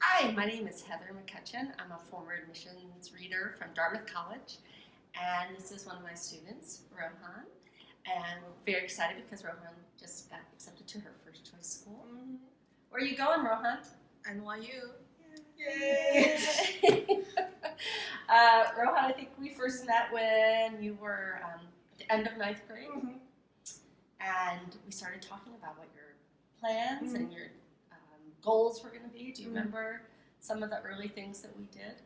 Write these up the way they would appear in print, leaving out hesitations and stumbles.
Hi, my name is Heather McCutcheon. I'm a former admissions reader from Dartmouth College, and this is one of my students, Rouhan. And we're very excited because Rouhan just got accepted to her first choice school. Mm-hmm. Where are you going, Rouhan? NYU. Yay! Rouhan, I think we first met when you were at the end of 9th grade. Mm-hmm. And we started talking about what your plans and your goals were going to be. Do you remember some of the early things that we did?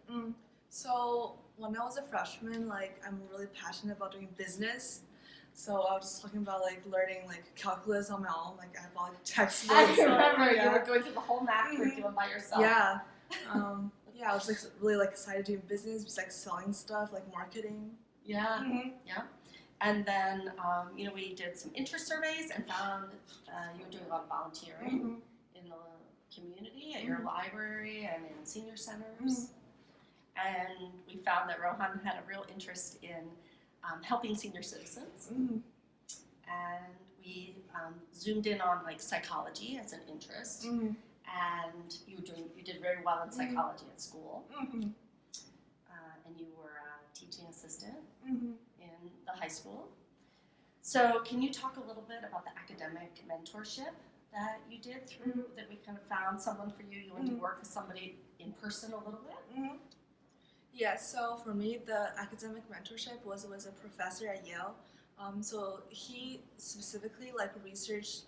So when I was a freshman, I'm really passionate about doing business. So I was just talking about learning calculus on my own. I have all textbooks. I remember you were going through the whole math curriculum by yourself. Yeah. Yeah, I was really excited doing business, just selling stuff, marketing. Yeah. Yeah. And then we did some interest surveys and found you were doing a lot of volunteering in the community, at your library and in senior centers. And we found that Rouhan had a real interest in helping senior citizens. And we zoomed in on psychology as an interest. And you did very well in psychology at school. And you were a teaching assistant in the high school. So can you talk a little bit about the academic mentorship that you did through, that we kind of found someone for you? You went to work with somebody in person a little bit? Yeah, so for me, the academic mentorship was a professor at Yale. So he specifically researched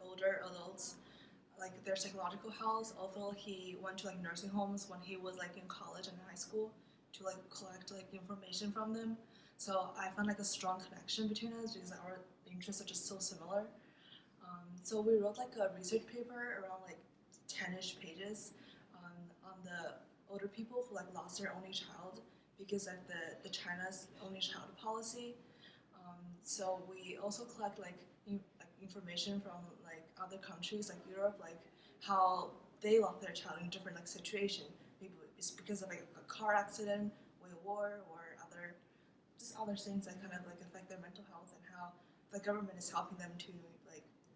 older adults, their psychological health. Although he went to nursing homes when he was in college and high school to collect information from them. So I found a strong connection between us because our interests are just so similar. So we wrote a research paper around 10-ish pages on the older people who lost their only child because of the China's only child policy. So we also collect information from other countries Europe, how they lost their child in different situation. Maybe it's because of a car accident, or a war, or other things that kind of affect their mental health, and how the government is helping them to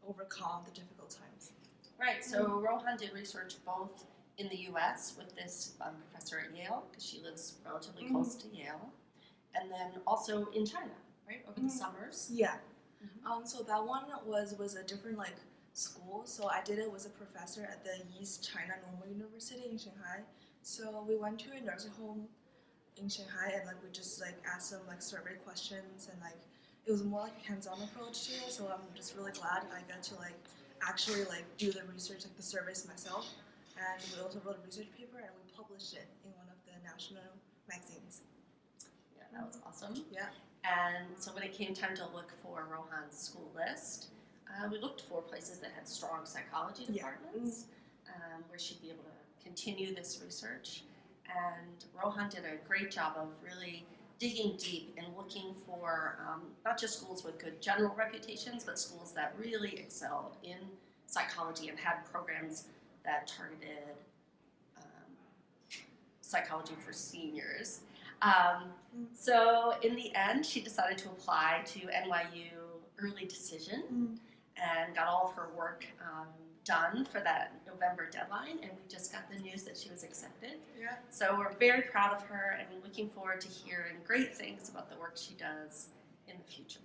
overcome the difficult times. Right. So Rouhan did research both in the U.S. with this professor at Yale, because she lives relatively close to Yale, and then also in China, right, over the summers. Yeah. So that one was a different school. So I did it with a professor at the East China Normal University in Shanghai. So we went to a nursing home in Shanghai, and we just asked them survey questions, and it was more a hands-on approach to it. So I'm just really glad I got to actually do the research, the surveys myself. And we also wrote a research paper, and we published it in one of the national magazines. Yeah, that was awesome. Yeah. And so when it came time to look for Rouhan's school list, we looked for places that had strong psychology departments, where she'd be able to continue this research. And Rouhan did a great job of really digging deep and looking for not just schools with good general reputations, but schools that really excelled in psychology and had programs that targeted psychology for seniors. So in the end, she decided to apply to NYU early decision and got all of her work done for that November deadline, and we just got the news that she was accepted. Yeah. So we're very proud of her, and we're looking forward to hearing great things about the work she does in the future.